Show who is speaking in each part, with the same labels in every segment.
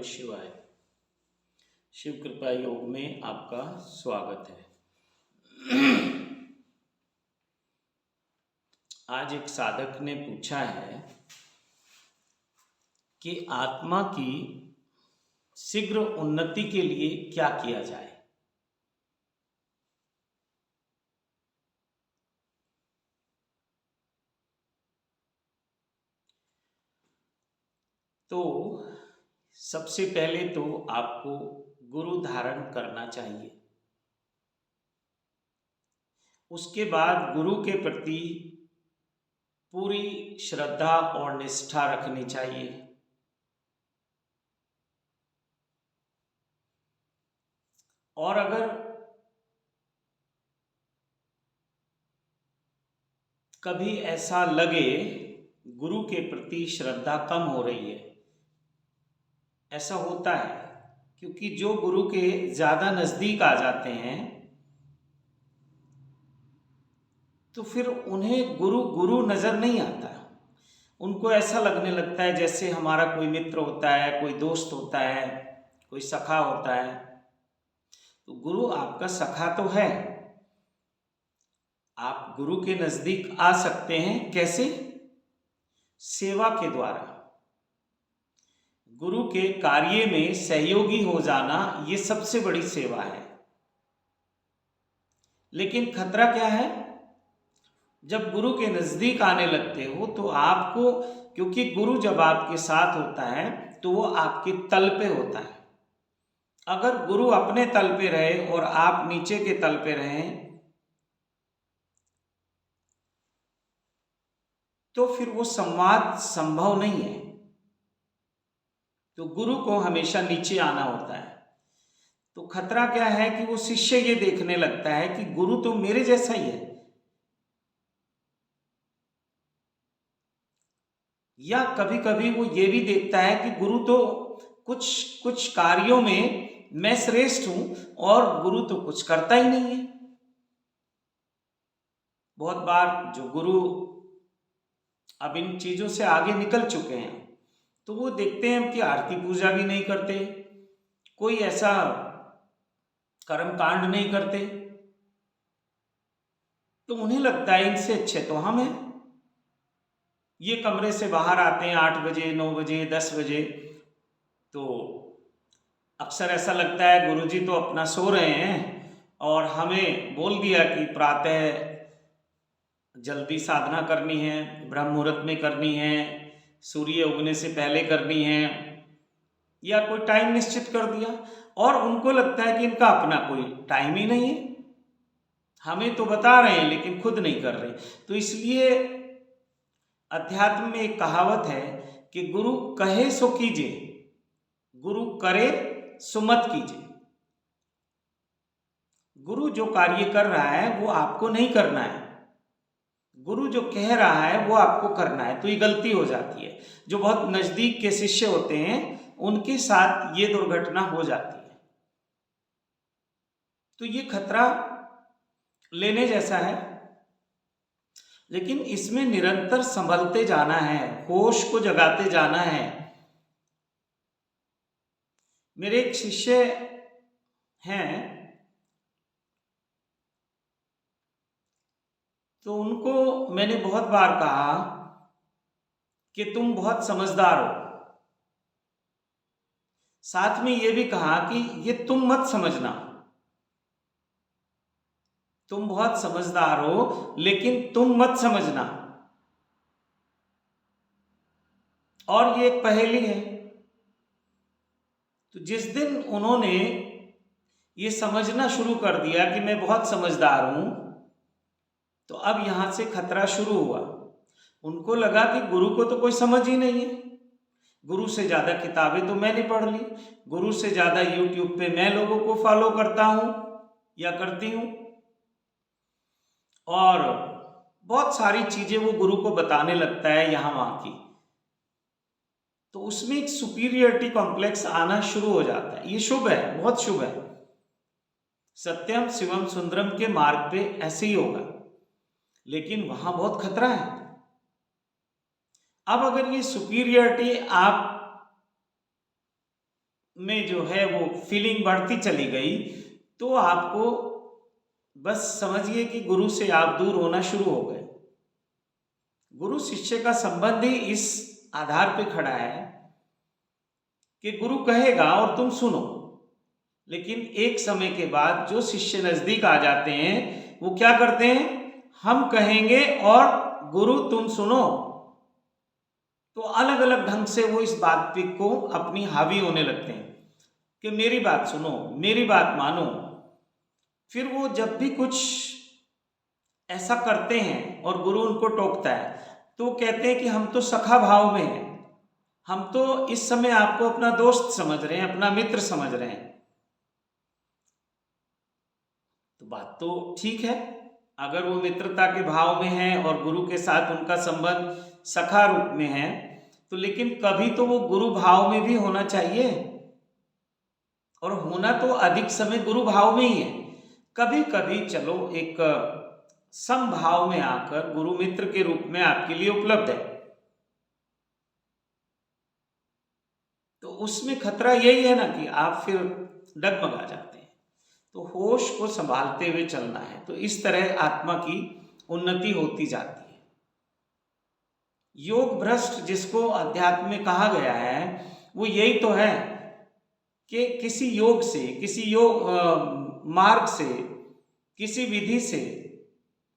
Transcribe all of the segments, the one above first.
Speaker 1: नमः शिवाय। शिव कृपा योग में आपका स्वागत है। आज एक साधक ने पूछा है कि आत्मा की शीघ्र उन्नति के लिए क्या किया जाए। तो सबसे पहले तो आपको गुरु धारण करना चाहिए। उसके बाद गुरु के प्रति पूरी श्रद्धा और निष्ठा रखनी चाहिए। और अगर कभी ऐसा लगे गुरु के प्रति श्रद्धा कम हो रही है, ऐसा होता है क्योंकि जो गुरु के ज़्यादा नज़दीक आ जाते हैं तो फिर उन्हें गुरु गुरु नज़र नहीं आता। उनको ऐसा लगने लगता है जैसे हमारा कोई मित्र होता है, कोई दोस्त होता है, कोई सखा होता है। तो गुरु आपका सखा तो है। आप गुरु के नज़दीक आ सकते हैं। कैसे? सेवा के द्वारा। गुरु के कार्य में सहयोगी हो जाना ये सबसे बड़ी सेवा है। लेकिन खतरा क्या है? जब गुरु के नज़दीक आने लगते हो तो आपको, क्योंकि गुरु जब आपके साथ होता है तो वो आपके तल पे होता है। अगर गुरु अपने तल पे रहे और आप नीचे के तल पे रहें तो फिर वो संवाद संभव नहीं है। तो गुरु को हमेशा नीचे आना होता है। तो खतरा क्या है कि वो शिष्य ये देखने लगता है कि गुरु तो मेरे जैसा ही है, या कभी कभी वो ये भी देखता है कि गुरु तो कुछ कुछ कार्यों में मैं श्रेष्ठ हूं और गुरु तो कुछ करता ही नहीं है। बहुत बार जो गुरु अब इन चीजों से आगे निकल चुके हैं तो वो देखते हैं कि आरती पूजा भी नहीं करते, कोई ऐसा कर्म कांड नहीं करते, तो उन्हें लगता है इनसे अच्छे तो हम हैं। ये कमरे से बाहर आते हैं 8 बजे, 9 बजे, 10 बजे, तो अक्सर ऐसा लगता है गुरुजी तो अपना सो रहे हैं और हमें बोल दिया कि प्रातः जल्दी साधना करनी है, ब्रह्म मुहूर्त में करनी है, सूर्य उगने से पहले करनी है, या कोई टाइम निश्चित कर दिया और उनको लगता है कि इनका अपना कोई टाइम ही नहीं है। हमें तो बता रहे हैं लेकिन खुद नहीं कर रहे। तो इसलिए अध्यात्म में एक कहावत है कि गुरु कहे सो कीजिए, गुरु करे सो मत कीजिए। गुरु जो कार्य कर रहा है वो आपको नहीं करना है, गुरु जो कह रहा है वो आपको करना है। तो ये गलती हो जाती है। जो बहुत नजदीक के शिष्य होते हैं उनके साथ ये दुर्घटना हो जाती है। तो ये खतरा लेने जैसा है, लेकिन इसमें निरंतर संभलते जाना है, होश को जगाते जाना है। मेरे एक शिष्य हैं, तो उनको मैंने बहुत बार कहा कि तुम बहुत समझदार हो, साथ में ये भी कहा कि ये तुम मत समझना, तुम बहुत समझदार हो लेकिन तुम मत समझना। और ये एक पहेली है। तो जिस दिन उन्होंने ये समझना शुरू कर दिया कि मैं बहुत समझदार हूं, तो अब यहां से खतरा शुरू हुआ। उनको लगा कि गुरु को तो कोई समझ ही नहीं है, गुरु से ज्यादा किताबें तो मैंने पढ़ ली, गुरु से ज्यादा यूट्यूब पे मैं लोगों को फॉलो करता हूं या करती हूं, और बहुत सारी चीजें वो गुरु को बताने लगता है यहां वहां की। तो उसमें एक सुपीरियरिटी कॉम्प्लेक्स आना शुरू हो जाता है। ये शुभ है, बहुत शुभ है। सत्यम शिवम सुंदरम के मार्ग पे ऐसे ही होगा, लेकिन वहां बहुत खतरा है। अब अगर ये सुपीरियरिटी आप में जो है वो फीलिंग बढ़ती चली गई, तो आपको बस समझिए कि गुरु से आप दूर होना शुरू हो गए। गुरु शिष्य का संबंध ही इस आधार पे खड़ा है कि गुरु कहेगा और तुम सुनो, लेकिन एक समय के बाद जो शिष्य नजदीक आ जाते हैं वो क्या करते हैं, हम कहेंगे और गुरु तुम सुनो। तो अलग अलग ढंग से वो इस बात पे को अपनी हावी होने लगते हैं कि मेरी बात सुनो, मेरी बात मानो। फिर वो जब भी कुछ ऐसा करते हैं और गुरु उनको टोकता है तो वो कहते हैं कि हम तो सखा भाव में हैं, हम तो इस समय आपको अपना दोस्त समझ रहे हैं, अपना मित्र समझ रहे हैं। तो बात तो ठीक है, अगर वो मित्रता के भाव में है और गुरु के साथ उनका संबंध सखा रूप में है, तो लेकिन कभी तो वो गुरु भाव में भी होना चाहिए, और होना तो अधिक समय गुरु भाव में ही है। कभी कभी चलो एक समभाव में आकर गुरु मित्र के रूप में आपके लिए उपलब्ध है, तो उसमें खतरा यही है ना कि आप फिर डगमगा जाते हैं। तो होश को संभालते हुए चलना है, तो इस तरह आत्मा की उन्नति होती जाती है। योग भ्रष्ट जिसको अध्यात्म में कहा गया है वो यही तो है कि किसी योग से, किसी योग मार्ग से, किसी विधि से,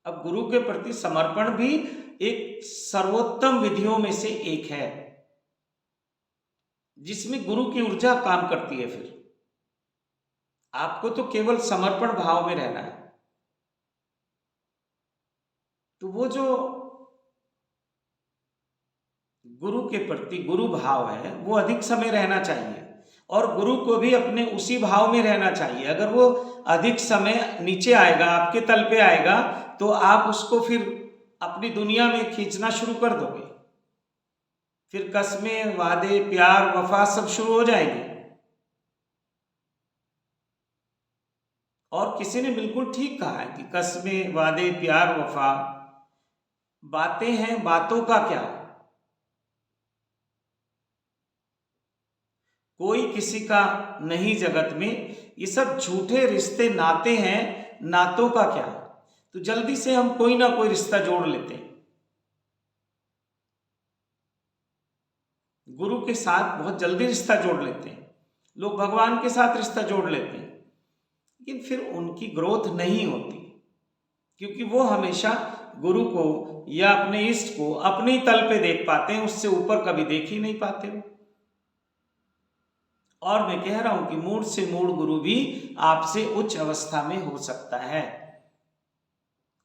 Speaker 1: अब गुरु के प्रति समर्पण भी एक सर्वोत्तम विधियों में से एक है जिसमें गुरु की ऊर्जा काम करती है। फिर आपको तो केवल समर्पण भाव में रहना है। तो वो जो गुरु के प्रति गुरु भाव है वो अधिक समय रहना चाहिए, और गुरु को भी अपने उसी भाव में रहना चाहिए। अगर वो अधिक समय नीचे आएगा, आपके तल पे आएगा, तो आप उसको फिर अपनी दुनिया में खींचना शुरू कर दोगे। फिर कस्में, वादे, प्यार, वफा सब शुरू हो जाएंगे। और किसी ने बिल्कुल ठीक कहा है कि कस्में, वादे, प्यार, वफा बातें हैं, बातों का क्या, कोई किसी का नहीं जगत में, ये सब झूठे रिश्ते नाते हैं, नातों का क्या। तो जल्दी से हम कोई ना कोई रिश्ता जोड़ लेते हैं, गुरु के साथ बहुत जल्दी रिश्ता जोड़ लेते हैं, लोग भगवान के साथ रिश्ता जोड़ लेते हैं, लेकिन फिर उनकी ग्रोथ नहीं होती, क्योंकि वो हमेशा गुरु को या अपने इष्ट को अपने तल पे देख पाते हैं, उससे ऊपर कभी देख ही नहीं पाते हो। और मैं कह रहा हूं कि मूड से मूड गुरु भी आपसे उच्च अवस्था में हो सकता है।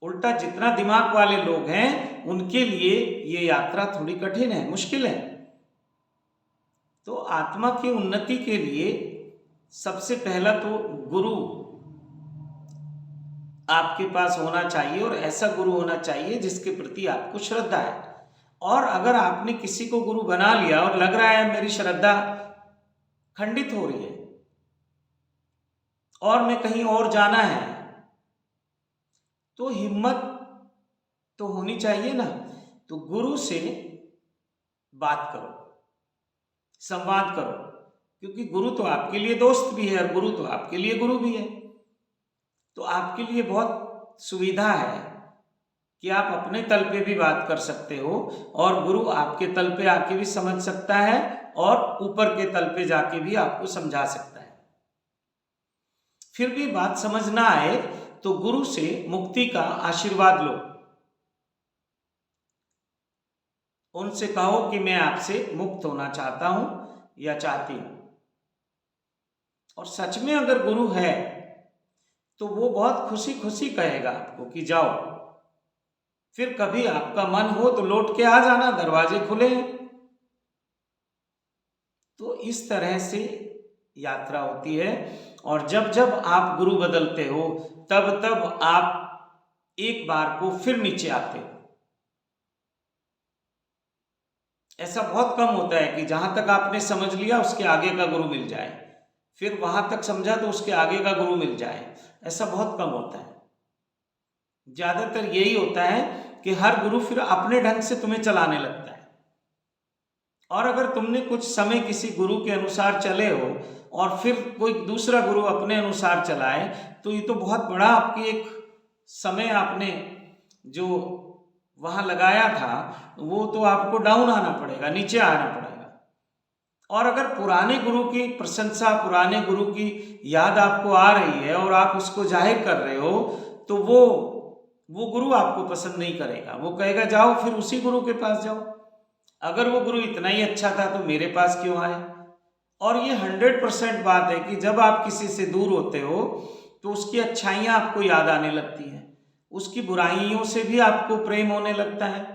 Speaker 1: उल्टा जितना दिमाग वाले लोग हैं उनके लिए ये यात्रा थोड़ी कठिन है, मुश्किल है। तो आत्मा की उन्नति के लिए सबसे पहला तो गुरु आपके पास होना चाहिए, और ऐसा गुरु होना चाहिए जिसके प्रति आपको श्रद्धा है। और अगर आपने किसी को गुरु बना लिया और लग रहा है मेरी श्रद्धा खंडित हो रही है और मैं कहीं और जाना है, तो हिम्मत तो होनी चाहिए ना। तो गुरु से बात करो, संवाद करो, क्योंकि गुरु तो आपके लिए दोस्त भी है और गुरु तो आपके लिए गुरु भी है। तो आपके लिए बहुत सुविधा है कि आप अपने तल पे भी बात कर सकते हो, और गुरु आपके तल पे आके भी समझ सकता है और ऊपर के तल पे जाके भी आपको समझा सकता है। फिर भी बात समझ ना आए तो गुरु से मुक्ति का आशीर्वाद लो, उनसे कहो कि मैं आपसे मुक्त होना चाहता हूं या चाहती हूं। और सच में अगर गुरु है तो वो बहुत खुशी खुशी कहेगा आपको कि जाओ, फिर कभी आपका मन हो तो लौट के आ जाना, दरवाजे खुले हैं। तो इस तरह से यात्रा होती है, और जब जब आप गुरु बदलते हो तब तब आप एक बार को फिर नीचे आते हो। ऐसा बहुत कम होता है कि जहां तक आपने समझ लिया उसके आगे का गुरु मिल जाए, फिर वहां तक समझा तो उसके आगे का गुरु मिल जाए, ऐसा बहुत कम होता है। ज्यादातर यही होता है कि हर गुरु फिर अपने ढंग से तुम्हें चलाने लगता है, और अगर तुमने कुछ समय किसी गुरु के अनुसार चले हो और फिर कोई दूसरा गुरु अपने अनुसार चलाए, तो ये तो बहुत बड़ा आपकी एक समय आपने जो वहाँ लगाया था वो तो आपको डाउन आना पड़ेगा, नीचे आना पड़ेगा। और अगर पुराने गुरु की प्रशंसा, पुराने गुरु की याद आपको आ रही है और आप उसको जाहिर कर रहे हो, तो वो गुरु आपको पसंद नहीं करेगा। वो कहेगा जाओ फिर उसी गुरु के पास जाओ, अगर वो गुरु इतना ही अच्छा था तो मेरे पास क्यों आए। और ये 100% बात है कि जब आप किसी से दूर होते हो तो उसकी अच्छाइयाँ आपको याद आने लगती हैं, उसकी बुराइयों से भी आपको प्रेम होने लगता है।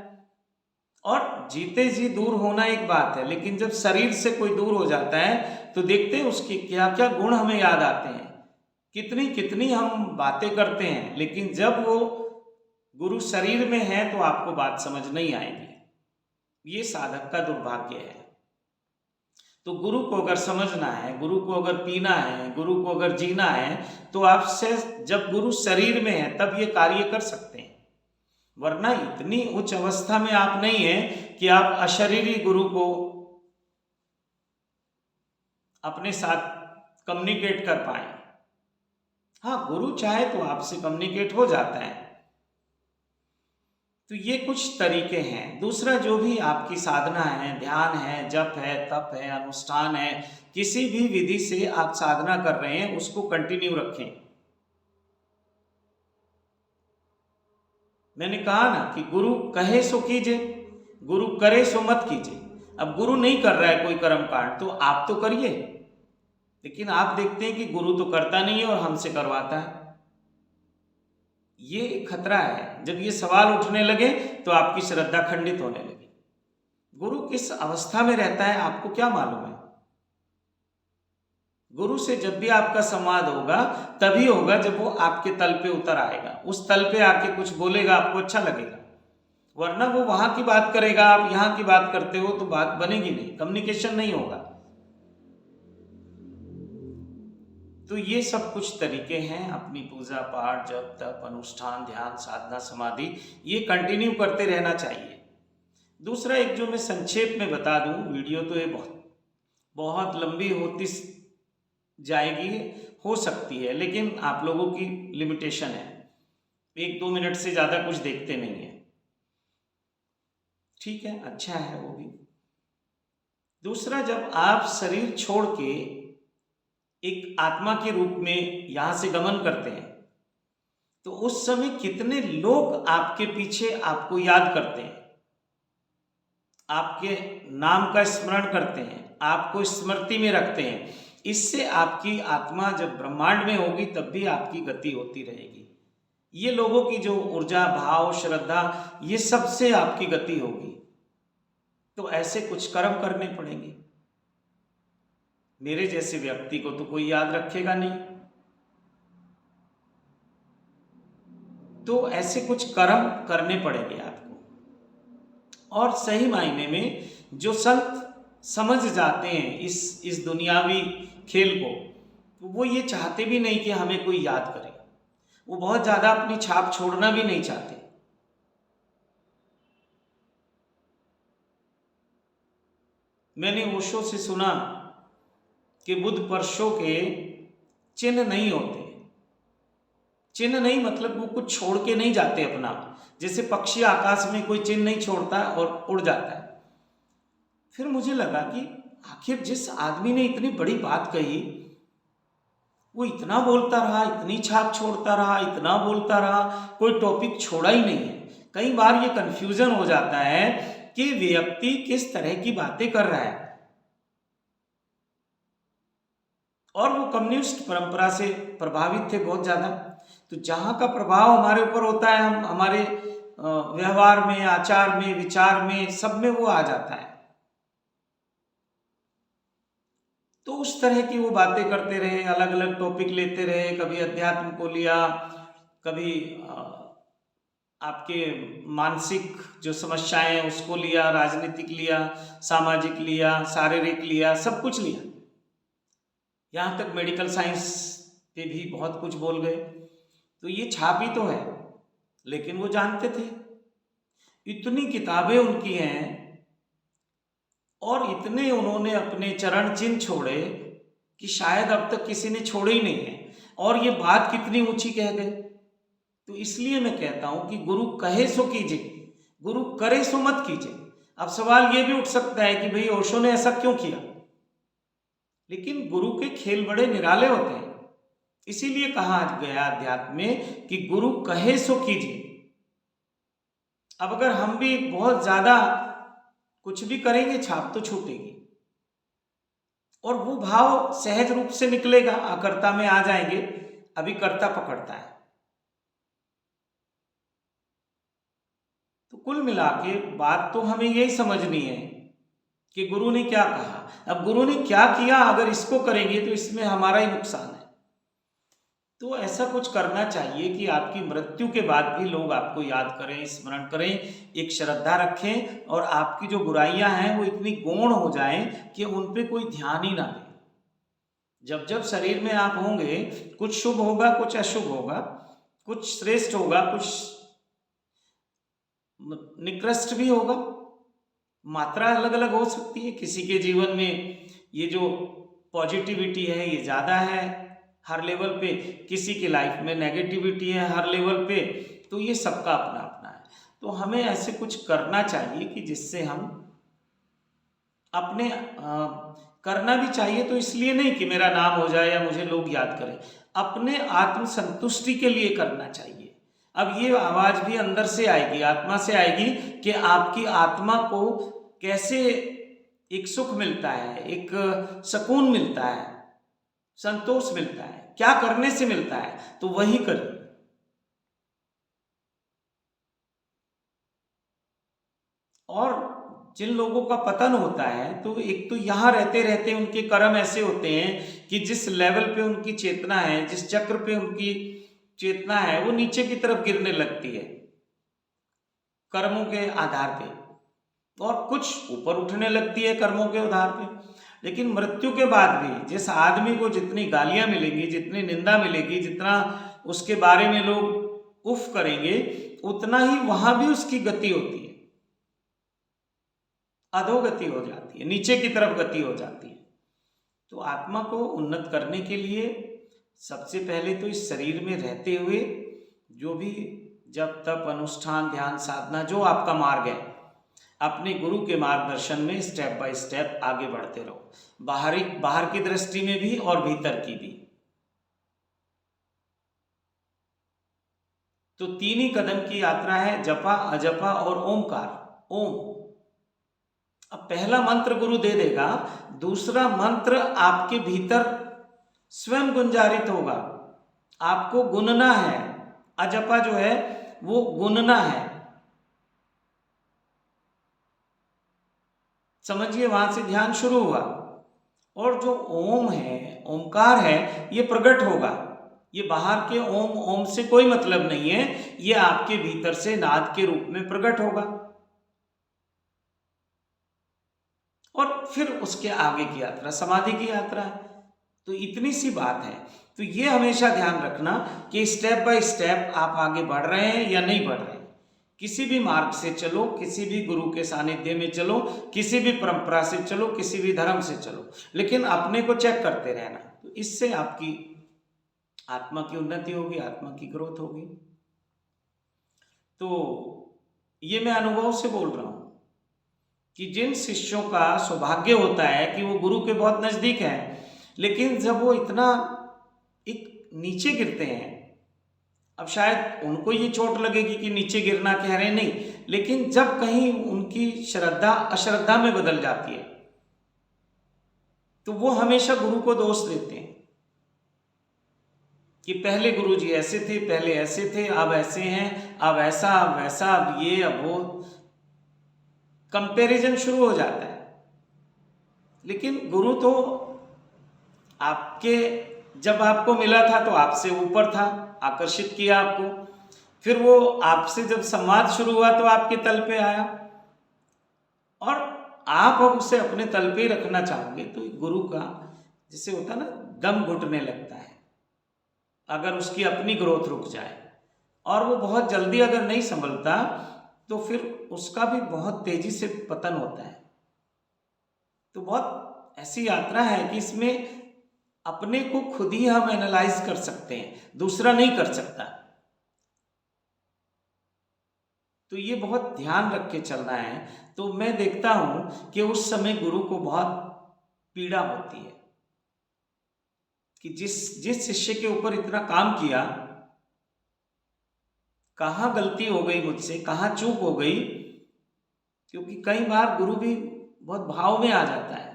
Speaker 1: और जीते जी दूर होना एक बात है, लेकिन जब शरीर से कोई दूर हो जाता है तो देखते हैं उसके क्या क्या गुण हमें याद आते हैं, कितनी कितनी हम बातें करते हैं, लेकिन जब वो गुरु शरीर में है तो आपको बात समझ नहीं आएगी। ये साधक का दुर्भाग्य है। तो गुरु को अगर समझना है, गुरु को अगर पीना है, गुरु को अगर जीना है, तो आपसे जब गुरु शरीर में है तब ये कार्य कर सकते हैं, वरना इतनी उच्च अवस्था में आप नहीं है कि आप अशरीरी गुरु को अपने साथ कम्युनिकेट कर पाए। हाँ, गुरु चाहे तो आपसे कम्युनिकेट हो जाता है। तो ये कुछ तरीके हैं। दूसरा, जो भी आपकी साधना है, ध्यान है, जप है, तप है, अनुष्ठान है, किसी भी विधि से आप साधना कर रहे हैं उसको कंटिन्यू रखें। मैंने कहा ना कि गुरु कहे सो कीजिए, गुरु करे सो मत कीजिए। अब गुरु नहीं कर रहा है कोई कर्म कांड तो आप तो करिए, लेकिन आप देखते हैं कि गुरु तो करता नहीं है और हमसे करवाता है। ये खतरा है। जब ये सवाल उठने लगे तो आपकी श्रद्धा खंडित होने लगी। गुरु किस अवस्था में रहता है आपको क्या मालूम है। गुरु से जब भी आपका संवाद होगा तभी होगा जब वो आपके तल पे उतर आएगा, उस तल पे आके कुछ बोलेगा, आपको अच्छा लगेगा, वरना वो वहां की बात करेगा, आप यहाँ की बात करते हो तो बात बनेगी नहीं, कम्युनिकेशन नहीं होगा। तो ये सब कुछ तरीके हैं अपनी पूजा पाठ, जप तप, अनुष्ठान, ध्यान, साधना, समाधि, ये कंटिन्यू करते रहना चाहिए। दूसरा एक जो मैं संक्षेप में बता दूं, वीडियो तो ये बहुत लंबी होती जाएगी, हो सकती है, लेकिन आप लोगों की लिमिटेशन है, 1-2 मिनट से ज़्यादा कुछ देखते नहीं है, ठीक है, अच्छा है वो भी। दूसरा, जब आप शरीर छोड़ के एक आत्मा के रूप में यहाँ से गमन करते हैं तो उस समय कितने लोग आपके पीछे आपको याद करते हैं, आपके नाम का स्मरण करते हैं, आपको स्मृति में रखते हैं। इससे आपकी आत्मा जब ब्रह्मांड में होगी तब भी आपकी गति होती रहेगी। ये लोगों की जो ऊर्जा, भाव, श्रद्धा, ये सबसे आपकी गति होगी। तो ऐसे कुछ कर्म करने पड़ेंगे। मेरे जैसे व्यक्ति को तो कोई याद रखेगा नहीं, तो ऐसे कुछ कर्म करने पड़ेंगे आपको। और सही मायने में जो संत समझ जाते हैं इस दुनियावी खेल को, वो ये चाहते भी नहीं कि हमें कोई याद करे, वो बहुत ज्यादा अपनी छाप छोड़ना भी नहीं चाहते। मैंने ओशो से सुना कि बुद्ध परशों के चिन्ह नहीं होते। चिन्ह नहीं मतलब वो कुछ छोड़ के नहीं जाते अपना, जैसे पक्षी आकाश में कोई चिन्ह नहीं छोड़ता और उड़ जाता है। फिर मुझे लगा कि आखिर जिस आदमी ने इतनी बड़ी बात कही, वो इतना बोलता रहा, इतनी छाप छोड़ता रहा, इतना बोलता रहा, कोई टॉपिक छोड़ा ही नहीं है। कई बार ये कंफ्यूजन हो जाता है कि व्यक्ति किस तरह की बातें कर रहा है। और वो कम्युनिस्ट परंपरा से प्रभावित थे बहुत ज़्यादा। तो जहाँ का प्रभाव हमारे ऊपर होता है, हम हमारे व्यवहार में, आचार में, विचार में, सब में वो आ जाता है। तो उस तरह की वो बातें करते रहे, अलग अलग टॉपिक लेते रहे, कभी अध्यात्म को लिया, कभी आपके मानसिक जो समस्याएं हैं उसको लिया, राजनीतिक लिया, सामाजिक लिया, शारीरिक लिया, सब कुछ लिया। यहाँ तक मेडिकल साइंस पे भी बहुत कुछ बोल गए। तो ये छापी तो है, लेकिन वो जानते थे। इतनी किताबें उनकी हैं और इतने उन्होंने अपने चरण चिन्ह छोड़े कि शायद अब तक किसी ने छोड़े ही नहीं है, और ये बात कितनी ऊंची कह गए। तो इसलिए मैं कहता हूं कि गुरु कहे सो कीजिए, गुरु करे सो मत कीजिए। अब सवाल ये भी उठ सकता है कि भाई ओशो ने ऐसा क्यों किया, लेकिन गुरु के खेल बड़े निराले होते हैं। इसीलिए कहा गया अध्यात्म में कि गुरु कहे सो कीजिए। अब अगर हम भी बहुत ज्यादा कुछ भी करेंगे, छाप तो छूटेगी, और वो भाव सहज रूप से निकलेगा, अकर्ता में आ जाएंगे। अभी कर्ता पकड़ता है। तो कुल मिला के बात तो हमें यही समझनी है कि गुरु ने क्या कहा। अब गुरु ने क्या किया, अगर इसको करेंगे तो इसमें हमारा ही नुकसान है। तो ऐसा कुछ करना चाहिए कि आपकी मृत्यु के बाद भी लोग आपको याद करें, स्मरण करें, एक श्रद्धा रखें, और आपकी जो बुराइयां हैं वो इतनी गौण हो जाएं कि उन पे कोई ध्यान ही ना दे। जब जब शरीर में आप होंगे, कुछ शुभ होगा, कुछ अशुभ होगा, कुछ श्रेष्ठ होगा, कुछ निकृष्ट भी होगा। मात्रा अलग अलग हो सकती है। किसी के जीवन में ये जो पॉजिटिविटी है ये ज़्यादा है हर लेवल पे, किसी की लाइफ में नेगेटिविटी है हर लेवल पे। तो ये सबका अपना अपना है। तो हमें ऐसे कुछ करना चाहिए कि जिससे हम अपने करना भी चाहिए, तो इसलिए नहीं कि मेरा नाम हो जाए या मुझे लोग याद करें, अपने आत्म संतुष्टि के लिए करना चाहिए। अब ये आवाज भी अंदर से आएगी, आत्मा से आएगी, कि आपकी आत्मा को कैसे एक सुख मिलता है, एक सुकून मिलता है, संतोष मिलता है, क्या करने से मिलता है, तो वही करिए। और जिन लोगों का पतन होता है, तो एक तो यहां रहते रहते उनके कर्म ऐसे होते हैं कि जिस लेवल पे उनकी चेतना है, जिस चक्र पे उनकी चेतना है, वो नीचे की तरफ गिरने लगती है कर्मों के आधार पे, और कुछ ऊपर उठने लगती है कर्मों के आधार पे। लेकिन मृत्यु के बाद भी जिस आदमी को जितनी गालियां मिलेंगी, जितनी निंदा मिलेगी, जितना उसके बारे में लोग उफ करेंगे, उतना ही वहां भी उसकी गति होती है, अधोगति हो जाती है, नीचे की तरफ गति हो जाती है। तो आत्मा को उन्नत करने के लिए सबसे पहले तो इस शरीर में रहते हुए जो भी जप तप अनुष्ठान ध्यान साधना जो आपका मार्ग है, अपने गुरु के मार्गदर्शन में स्टेप बाय स्टेप आगे बढ़ते रहो, बाहर की दृष्टि में भी और भीतर की भी। तो 3 ही कदम की यात्रा है, जपा अजपा और ओमकार। ओम, अब पहला मंत्र गुरु दे देगा, दूसरा मंत्र आपके भीतर स्वयं गुंजारित होगा, आपको गुनना है। अजपा जो है वो गुनना है, समझिए, वहां से ध्यान शुरू हुआ। और जो ओम है, ओमकार है, ये प्रकट होगा। ये बाहर के ओम ओम से कोई मतलब नहीं है, ये आपके भीतर से नाद के रूप में प्रकट होगा। और फिर उसके आगे की यात्रा समाधि की यात्रा है। तो इतनी सी बात है। तो ये हमेशा ध्यान रखना कि स्टेप बाय स्टेप आप आगे बढ़ रहे हैं या नहीं बढ़ रहे हैं। किसी भी मार्ग से चलो, किसी भी गुरु के सानिध्य में चलो, किसी भी परंपरा से चलो, किसी भी धर्म से चलो, लेकिन अपने को चेक करते रहना। तो इससे आपकी आत्मा की उन्नति होगी, आत्मा की ग्रोथ होगी। तो ये मैं अनुभव से बोल रहा हूं कि जिन शिष्यों का सौभाग्य होता है कि वो गुरु के बहुत नजदीक हैं, लेकिन जब वो इतना एक नीचे गिरते हैं, अब शायद उनको ये चोट लगेगी कि नीचे गिरना कह रहे नहीं, लेकिन जब कहीं उनकी श्रद्धा अश्रद्धा में बदल जाती है, तो वो हमेशा गुरु को दोष देते हैं कि पहले गुरु जी ऐसे थे, पहले ऐसे थे, अब ऐसे हैं, अब ऐसा, अब वैसा, अब ये, अब वो, कंपैरिजन शुरू हो जाता है। लेकिन गुरु तो आपके, जब आपको मिला था तो आपसे ऊपर था, आकर्षित किया आपको, फिर वो आपसे जब संवाद शुरू हुआ तो आपके तल पे आया, और आप अब उसे अपने तल पे रखना चाहोगे, तो गुरु का जैसे होता है ना, दम घुटने लगता है अगर उसकी अपनी ग्रोथ रुक जाए, और वो बहुत जल्दी अगर नहीं संभलता तो फिर उसका भी बहुत तेजी से पतन होता है। तो बहुत ऐसी यात्रा है कि इसमें अपने को खुद ही हम एनालाइज कर सकते हैं, दूसरा नहीं कर सकता। तो ये बहुत ध्यान रख के चलना है। तो मैं देखता हूं कि उस समय गुरु को बहुत पीड़ा होती है कि जिस जिस शिष्य के ऊपर इतना काम किया, कहाँ गलती हो गई मुझसे, कहाँ चूक हो गई। क्योंकि कई बार गुरु भी बहुत भाव में आ जाता है,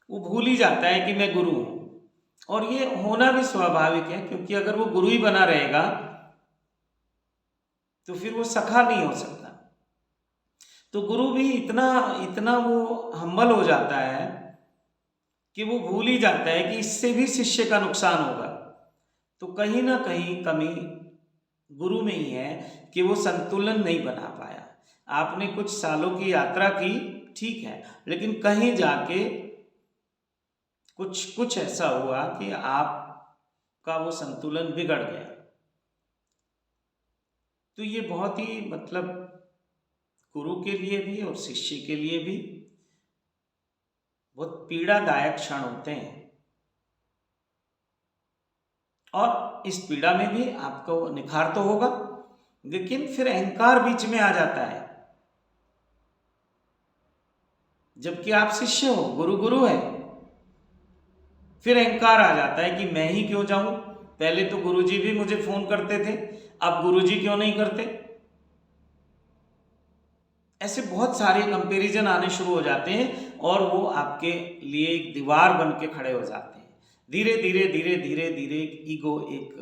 Speaker 1: वो भूल ही जाता है कि मैं गुरु हूं। और ये होना भी स्वाभाविक है, क्योंकि अगर वो गुरु ही बना रहेगा तो फिर वो सखा नहीं हो सकता। तो गुरु भी इतना इतना वो हम्बल हो जाता है कि वो भूल ही जाता है कि इससे भी शिष्य का नुकसान होगा। तो कहीं ना कहीं कमी गुरु में ही है कि वो संतुलन नहीं बना पाया। आपने कुछ सालों की यात्रा की, ठीक है, लेकिन कहीं जाके कुछ कुछ ऐसा हुआ कि आपका वो संतुलन बिगड़ गया। तो ये बहुत ही मतलब गुरु के लिए भी और शिष्य के लिए भी बहुत पीड़ादायक क्षण होते हैं। और इस पीड़ा में भी आपको निखार तो होगा, लेकिन फिर अहंकार बीच में आ जाता है। जबकि आप शिष्य हो, गुरु गुरु है, फिर अहंकार आ जाता है कि मैं ही क्यों जाऊं, पहले तो गुरुजी भी मुझे फोन करते थे, अब गुरुजी क्यों नहीं करते। ऐसे बहुत सारे कंपैरिजन आने शुरू हो जाते हैं और वो आपके लिए एक दीवार बन के खड़े हो जाते हैं। धीरे धीरे धीरे धीरे धीरे ईगो, एक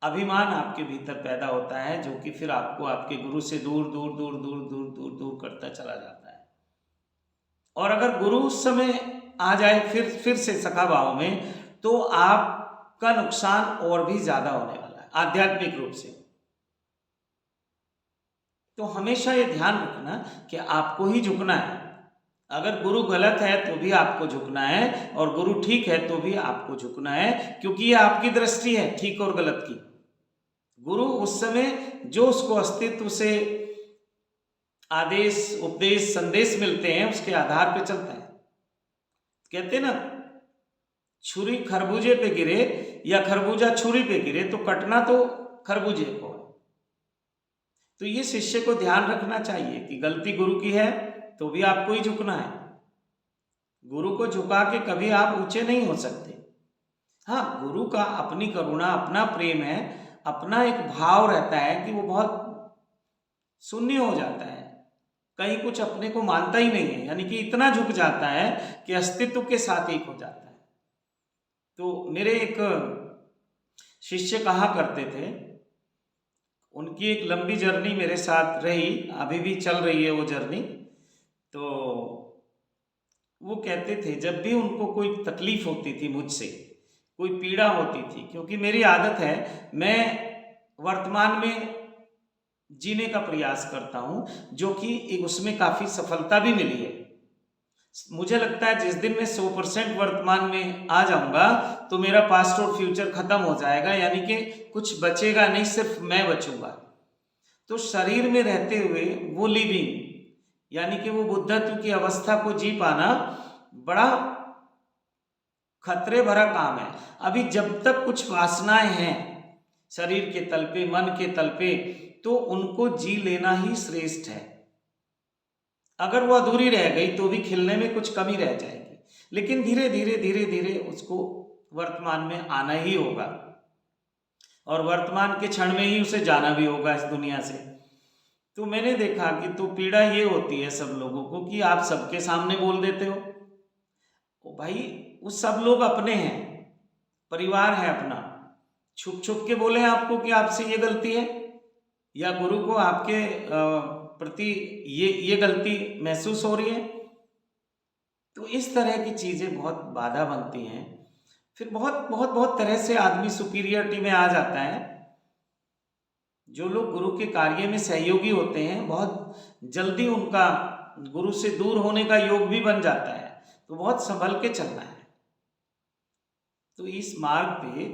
Speaker 1: अभिमान आपके भीतर पैदा होता है, जो कि फिर आपको आपके गुरु से दूर दूर दूर दूर दूर दूर दूर करता चला जाता है। और अगर गुरु उस समय आ जाए फिर से सखा भाव में, तो आपका नुकसान और भी ज्यादा होने वाला है आध्यात्मिक रूप से। तो हमेशा ये ध्यान रखना कि आपको ही झुकना है। अगर गुरु गलत है तो भी आपको झुकना है, और गुरु ठीक है तो भी आपको झुकना है, क्योंकि ये आपकी दृष्टि है ठीक और गलत की। गुरु उस समय जो उसको अस्तित्व से आदेश, उपदेश, संदेश मिलते हैं, उसके आधार पे चलता है। कहते ना, छुरी खरबूजे पे गिरे या खरबूजा छुरी पे गिरे तो कटना तो खरबूजे को है। तो ये शिष्य को ध्यान रखना चाहिए कि गलती गुरु की है तो भी आपको ही झुकना है। गुरु को झुका के कभी आप ऊंचे नहीं हो सकते। हाँ, गुरु का अपनी करुणा, अपना प्रेम है, अपना एक भाव रहता है कि वो बहुत शून्य हो जाता है, कहीं कुछ अपने को मानता ही नहीं है, यानी कि इतना झुक जाता है कि अस्तित्व के साथ एक हो जाता है। तो मेरे एक शिष्य कहा करते थे, उनकी एक लंबी जर्नी मेरे साथ रही, अभी भी चल रही है वो जर्नी। तो वो कहते थे जब भी उनको कोई तकलीफ होती थी मुझसे, कोई पीड़ा होती थी, क्योंकि मेरी आदत है मैं वर्तमान में जीने का प्रयास करता हूं, जो कि उसमें काफी सफलता भी मिली है। मुझे लगता है जिस दिन मैं 100% वर्तमान में आ जाऊंगा तो मेरा पास्ट और फ्यूचर खत्म हो जाएगा, यानी कि कुछ बचेगा नहीं, सिर्फ मैं बचूंगा। तो शरीर में रहते हुए वो लिविंग, यानी कि वो बुद्धत्व की अवस्था को जी पाना बड़ा खतरे भरा काम है। अभी जब तक कुछ वासनाएं हैं शरीर के तल पे, मन के तल पे, तो उनको जी लेना ही श्रेष्ठ है। अगर वो अधूरी रह गई तो भी खिलने में कुछ कमी रह जाएगी, लेकिन धीरे धीरे धीरे धीरे उसको वर्तमान में आना ही होगा, और वर्तमान के क्षण में ही उसे जाना भी होगा इस दुनिया से। तो मैंने देखा कि तो पीड़ा ये होती है सब लोगों को कि आप सबके सामने बोल देते हो। ओ भाई, वो सब लोग अपने हैं, परिवार है अपना, छुप छुप के बोले आपको कि आपसे ये गलती है, या गुरु को आपके प्रति ये गलती महसूस हो रही है। तो इस तरह की चीजें बहुत बाधा बनती हैं। फिर बहुत बहुत बहुत तरह से आदमी सुपीरियरिटी में आ जाता है। जो लोग गुरु के कार्य में सहयोगी होते हैं, बहुत जल्दी उनका गुरु से दूर होने का योग भी बन जाता है। तो बहुत संभल के चलना है। तो इस मार्ग पे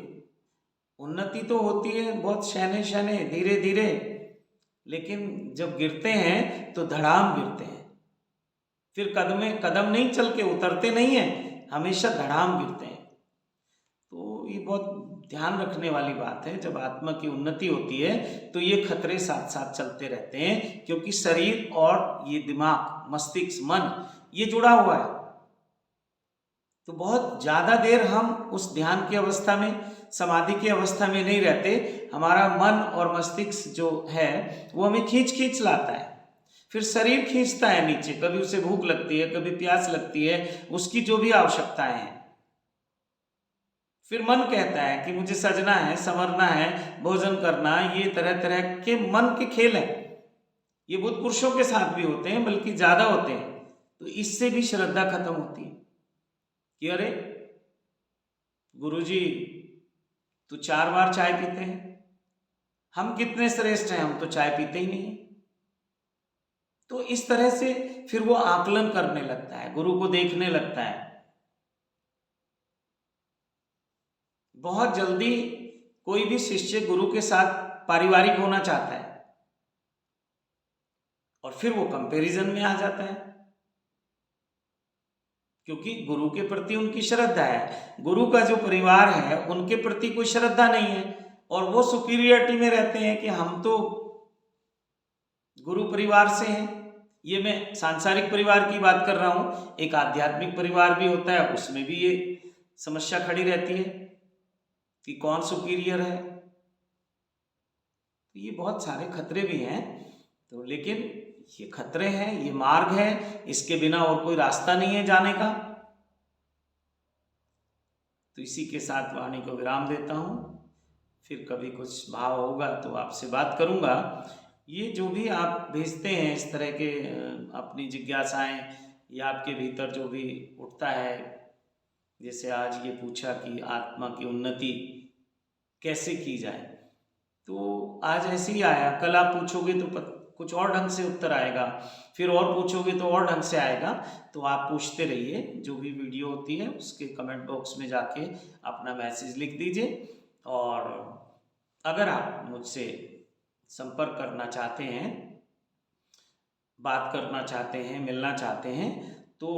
Speaker 1: उन्नति तो होती है बहुत शहने शहने, धीरे धीरे, लेकिन जब गिरते हैं तो धड़ाम गिरते हैं। फिर कदम नहीं चल के उतरते नहीं हैं, हमेशा धड़ाम गिरते हैं। ये बहुत ध्यान रखने वाली बात है। जब आत्मा की उन्नति होती है तो ये खतरे साथ साथ चलते रहते हैं, क्योंकि शरीर और ये दिमाग, मस्तिष्क, मन ये जुड़ा हुआ है। तो बहुत ज़्यादा देर हम उस ध्यान की अवस्था में, समाधि की अवस्था में नहीं रहते। हमारा मन और मस्तिष्क जो है वो हमें खींच खींच लाता है, फिर शरीर खींचता है नीचे। कभी उसे भूख लगती है, कभी प्यास लगती है, उसकी जो भी आवश्यकताएं हैं। फिर मन कहता है कि मुझे सजना है, संवरना है, भोजन करना। ये तरह तरह के मन के खेल हैं। ये बुद्ध पुरुषों के साथ भी होते हैं, बल्कि ज़्यादा होते हैं। तो इससे भी श्रद्धा खत्म होती है कि अरे गुरुजी तो 4 बार चाय पीते हैं, हम कितने श्रेष्ठ हैं, हम तो चाय पीते ही नहीं। तो इस तरह से फिर वो आकलन करने लगता है, गुरु को देखने लगता है। बहुत जल्दी कोई भी शिष्य गुरु के साथ पारिवारिक होना चाहता है और फिर वो कंपैरिजन में आ जाता है, क्योंकि गुरु के प्रति उनकी श्रद्धा है। गुरु का जो परिवार है उनके प्रति कोई श्रद्धा नहीं है, और वो सुपीरियरिटी में रहते हैं कि हम तो गुरु परिवार से हैं। ये मैं सांसारिक परिवार की बात कर रहा हूँ। एक आध्यात्मिक परिवार भी होता है, उसमें भी ये समस्या खड़ी रहती है कि कौन सुपीरियर है। तो ये बहुत सारे खतरे भी हैं। तो लेकिन ये खतरे हैं, ये मार्ग है, इसके बिना और कोई रास्ता नहीं है जाने का। तो इसी के साथ वाणी को विराम देता हूँ। फिर कभी कुछ भाव होगा तो आपसे बात करूँगा। ये जो भी आप भेजते हैं इस तरह के अपनी जिज्ञासाएं, या आपके भीतर जो भी उठता है, जैसे आज ये पूछा कि आत्मा की उन्नति कैसे की जाए, तो आज ऐसे ही आया। कल आप पूछोगे तो कुछ और ढंग से उत्तर आएगा, फिर और पूछोगे तो और ढंग से आएगा। तो आप पूछते रहिए। जो भी वीडियो होती है उसके कमेंट बॉक्स में जाके अपना मैसेज लिख दीजिए। और अगर आप मुझसे संपर्क करना चाहते हैं, बात करना चाहते हैं, मिलना चाहते हैं, तो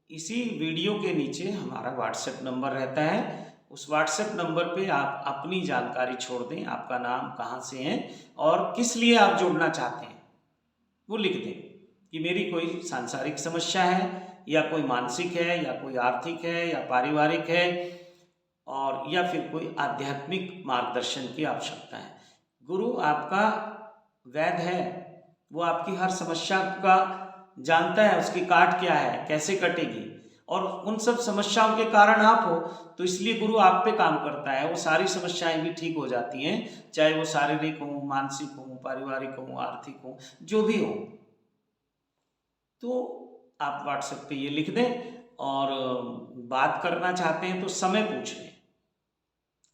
Speaker 1: इसी वीडियो के नीचे हमारा व्हाट्सएप नंबर रहता है। उस व्हाट्सएप नंबर पे आप अपनी जानकारी छोड़ दें, आपका नाम, कहाँ से हैं और किस लिए आप जुड़ना चाहते हैं, वो लिख दें कि मेरी कोई सांसारिक समस्या है, या कोई मानसिक है, या कोई आर्थिक है, या पारिवारिक है, और या फिर कोई आध्यात्मिक मार्गदर्शन की आवश्यकता है। गुरु आपका वैद्य है, वो आपकी हर समस्या का जानता है, उसकी काट क्या है, कैसे कटेगी, और उन सब समस्याओं के कारण आप हो, तो इसलिए गुरु आप पे काम करता है। वो सारी समस्याएं भी ठीक हो जाती हैं, चाहे वो शारीरिक हो, मानसिक हो, पारिवारिक हो, आर्थिक हो, जो भी हो। तो आप व्हाट्सएप पे ये लिख दें, और बात करना चाहते हैं तो समय पूछ लें।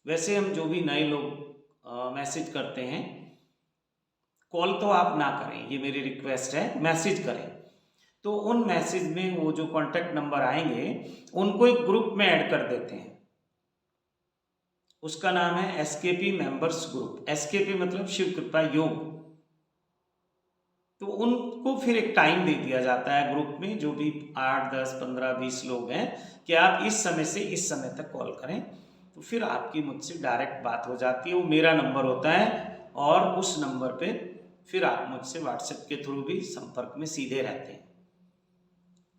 Speaker 1: वैसे हम जो भी नए लोग मैसेज करते हैं, कॉल तो आप ना करें, ये मेरी रिक्वेस्ट है, मैसेज करें। तो उन मैसेज में वो जो कॉन्टैक्ट नंबर आएंगे उनको एक ग्रुप में ऐड कर देते हैं। उसका नाम है एसकेपी मेंबर्स ग्रुप। एसकेपी मतलब शिव कृपा योग। तो उनको फिर एक टाइम दे दिया जाता है ग्रुप में, जो भी 8, 10, 15, 20 लोग हैं, कि आप इस समय से इस समय तक कॉल करें। तो फिर आपकी मुझसे डायरेक्ट बात हो जाती है। वो मेरा नंबर होता है, और उस नंबर पे फिर आप मुझसे व्हाट्सएप के थ्रू भी संपर्क में सीधे रहते हैं।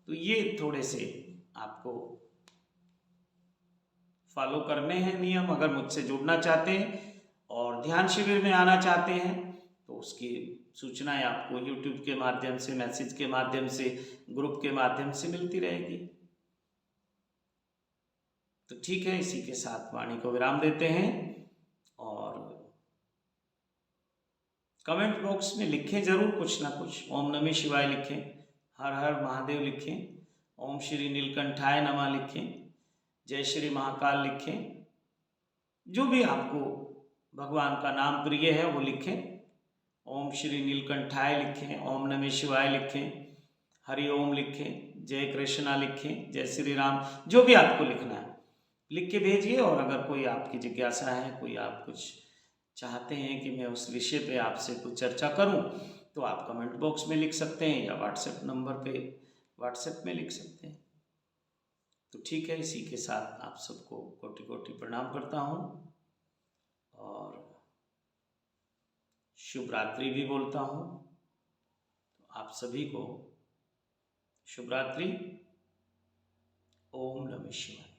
Speaker 1: तो ये थोड़े से आपको फॉलो करने हैं नियम। अगर मुझसे जुड़ना चाहते हैं और ध्यान शिविर में आना चाहते हैं, तो उसकी सूचनाएं आपको यूट्यूब के माध्यम से, मैसेज के माध्यम से, ग्रुप के माध्यम से मिलती रहेगी। तो ठीक है, इसी के साथ वाणी को विराम देते हैं। और कमेंट बॉक्स में लिखें जरूर कुछ ना कुछ। ओम नमः शिवाय लिखें, हर हर महादेव लिखें, ओम श्री नीलकंठाय नमः लिखें, जय श्री महाकाल लिखें। जो भी आपको भगवान का नाम प्रिय है वो लिखें। ओम श्री नीलकंठाय लिखें, ओम नमः शिवाय लिखें, हरि ओम लिखें, जय कृष्णा लिखें, जय श्री राम, जो भी आपको लिखना है लिख के भेजिए। और अगर कोई आपकी जिज्ञासा है, कोई आप कुछ चाहते हैं कि मैं उस विषय पे आपसे कुछ चर्चा करूं, तो आप कमेंट बॉक्स में लिख सकते हैं, या व्हाट्सएप नंबर पे व्हाट्सएप में लिख सकते हैं। तो ठीक है, इसी के साथ आप सबको कोटि कोटि प्रणाम करता हूँ और शुभ रात्रि भी बोलता हूँ। तो आप सभी को शुभ रात्रि। ओम नमः शिवाय।